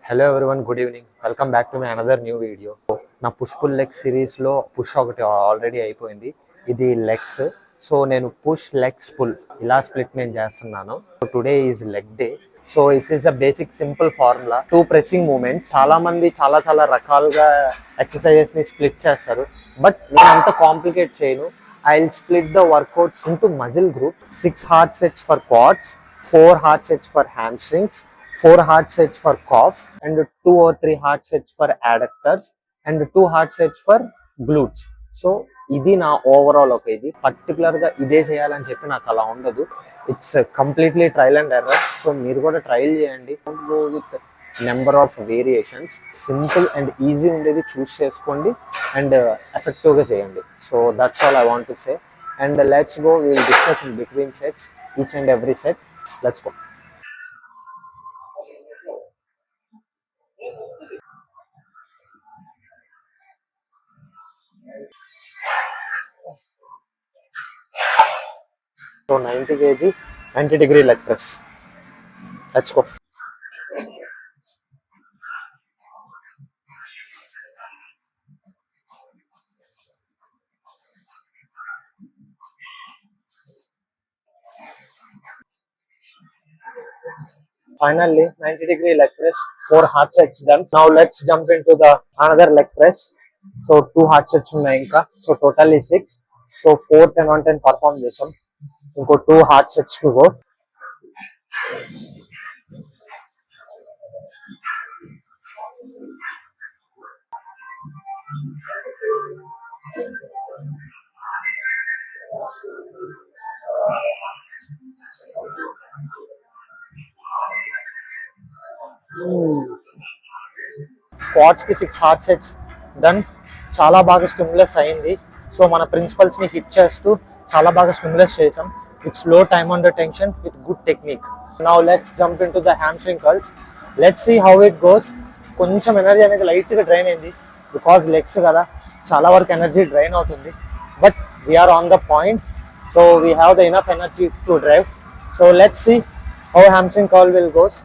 Hello everyone, good evening. Welcome back to my another new video. నా push pull leg సిరీస్లో push ఒకటి already అయిపోయింది. ఇది legs. So నేను పుష్ లెగ్స్ పుల్ ఇలా స్ప్లిట్ నేను చేస్తున్నాను. Today is leg day. So it is a basic simple formula, 2 pressing movements. చాలా మంది చాలా రకాలుగా ఎక్సర్సైజెస్ ని స్ప్లిట్ చేస్తారు, బట్ నేను అంత కాంప్లికేట్ చేయను. I will split the workouts into muscle group. 6 hard sets for quads, 4 hard sets for hamstrings, 4 hard sets for calf, and 2 or 3 hard sets for adductors, and 2 hard sets for glutes. So ఇది నా overall. ఒక ఇది particular గా ఇదే చేయాలని చెప్పి నాకు అలా ఉండదు. It's completely trial and error. So మీరు కూడా ట్రయల్ చేయండి. Go with number of variations. Simple and easy ఉండేది చూస్ చేసుకోండి అండ్ ఎఫెక్టివ్ గా చేయండి. So that's all I want to say. And let's go, we will discuss in between sets, each and every set. Let's go. So 90 kg, 90-degree leg press. Let's go. Finally, 90-degree leg press, 4 hard sets done. Now let's jump into the another leg press. So 2 hard sets ఉన్నాయి ఇంకా. So totally 6. So 4 10 on 10 perform చేసాం. ఇంకో 2 hard sets to go. Quads కి 6 hard sets done. చాలా బాగా stimulus అయింది. So మన principles ని హిట్ చేస్తూ చాలా బాగా స్టిమ్యులస్ చేసాం. It's low time under tension with good technique. Now let's jump in to the hamstring curls. Let's see how it goes. కొంచెం ఎనర్జీ అనేది లైట్ గా డ్రైన్ అయింది, బికాస్ లెగ్స్ కదా, చాలా వరకు ఎనర్జీ డ్రైన్ అవుతుంది. But we are on the point. So we have the enough energy to drive. So let's see how hamstring curl will goes.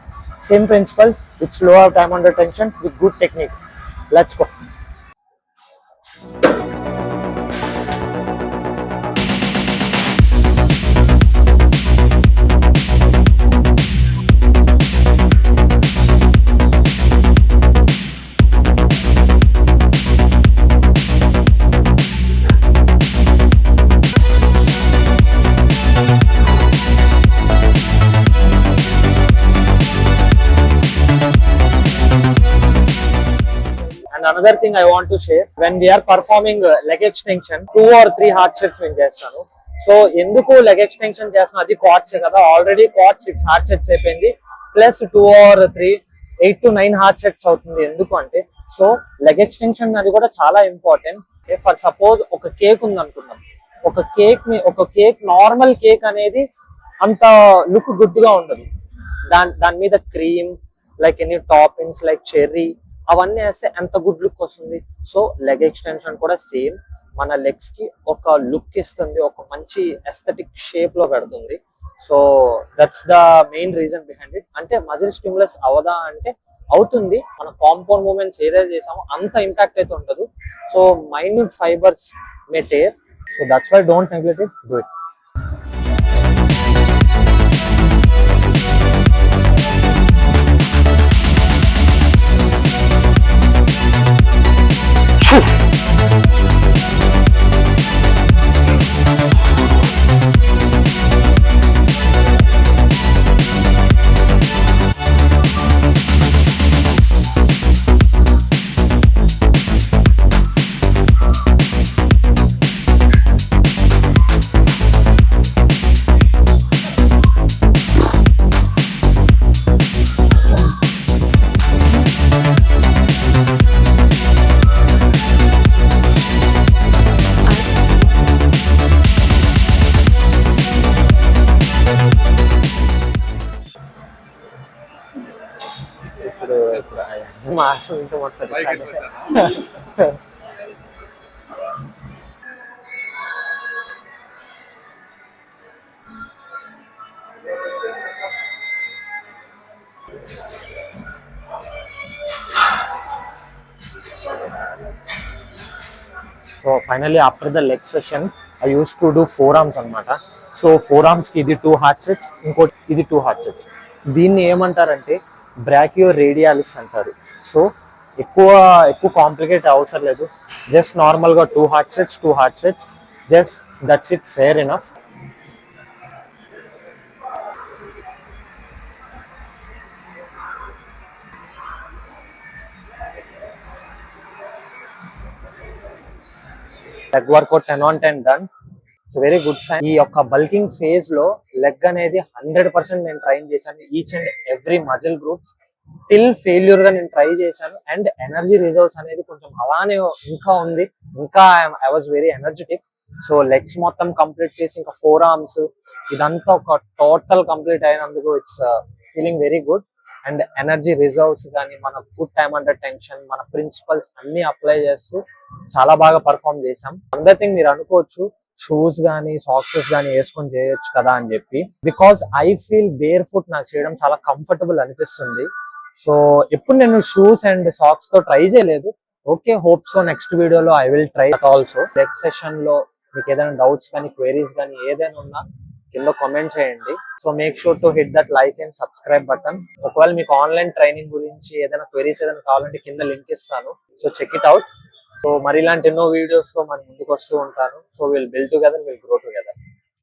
Same principle, with slow time under tension with good technique. Let's go. Another thing I want to share, when we are performing leg extension, 2 or 3 hard sets నేను చేస్తాను. So ఎందుకు leg extension చేస్తాను, అది quads కదా. Already quad 6 hard sets అయిపోయింది, plus 2 or 3 8 to 9 hard sets అవుతుంది. ఎందుకు అంటే, సో లెగ్ ఎక్స్టెన్షన్ అది కూడా చాలా ఇంపార్టెంట్. ఫర్ సపోజ్ ఒక కేక్ ఉంది అనుకుందాం. ఒక కేక్ నార్మల్ కేక్ అనేది అంత లుక్ గుడ్ గా ఉండదు. దాని మీద cream, like any toppings like cherry అవన్నీ వేస్తే ఎంత గుడ్ లుక్ వస్తుంది. సో లెగ్ ఎక్స్టెన్షన్ కూడా సేమ్, మన లెగ్స్ కి ఒక లుక్ ఇస్తుంది, ఒక మంచి ఎస్థెటిక్ షేప్ లో పెడుతుంది. So that's the main reason behind it. అంటే మజిల్ స్టిమ్యులస్ అవదా అంటే అవుతుంది. మన కాంపౌండ్ మూవ్మెంట్స్ ఏదైతే చేసామో అంత ఇంపాక్ట్ అయితే ఉండదు. So minute fibres may tear. So that's why don't neglect it, do it. మాట్లాడుతూ so finally after the leg session I use to do 4 arms అనమాట. సో 4 arms కి ఇది 2 హార్ట్ సెట్స్, ఇంకోటి ఇది 2 హార్ట్ సెట్స్. దీన్ని ఏమంటారంటే బ్రాకియో రేడియాలిస్ అంటారు. సో ఎక్కువ కాంప్లికేట్ అవసరం లేదు, జస్ట్ నార్మల్గా 2 hard sets, just that's it, fair enough. Leg workout 10 on 10 done. It's very good sign. ఈ యొక్క బల్కింగ్ ఫేజ్ లో లెగ్ అనేది 100% నేను ట్రైన్ చేశాను, each and every muscle groups till failure గా నేను ట్రై చేశాను. అండ్ ఎనర్జీ రిజర్వ్స్ అనేది కొంచెం అలానే ఇంకా ఉంది, ఇంకా I was very energetic. So legs మొత్తం కంప్లీట్ చేసి ఇంకా 4 arms ఇదంతా ఒక టోటల్ కంప్లీట్ అయినందుకు it's feeling very good. And energy reserves కానీ, మన గుడ్ టైమ్ అండర్ టెన్షన్, మన ప్రిన్సిపల్స్ అన్ని అప్లై చేస్తూ చాలా బాగా పర్ఫామ్ చేసాం. అందర్ థింగ్ మీరు అనుకోవచ్చు షూస్ కానీ సాక్సెస్ కానీ వేసుకొని చేయొచ్చు కదా అని చెప్పి, because I feel bear foot నాకు చేయడం చాలా కంఫర్టబుల్ అనిపిస్తుంది. సో ఎప్పుడు నేను షూస్ అండ్ సాక్స్ తో ట్రై చేయలేదు. ఓకే, హోప్ సో నెక్స్ట్ వీడియోలో I will try that also. Next session లో మీకు ఏదైనా డౌట్స్ కానీ క్వైరీస్ కానీ ఏదైనా ఉన్నా కింద కామెంట్ చేయండి. So make sure to hit that like and subscribe button. ఒకవేళ మీకు ఆన్లైన్ ట్రైనింగ్ గురించి ఏదైనా క్వైరీస్ ఏదైనా కావాలంటే కింద లింక్ ఇస్తాను, so check it out. So మరి ఇలాంటి ఎన్నో వీడియోస్ తో మనం ముందుకు వస్తూ ఉంటాను. So we'll build together, we'll grow together.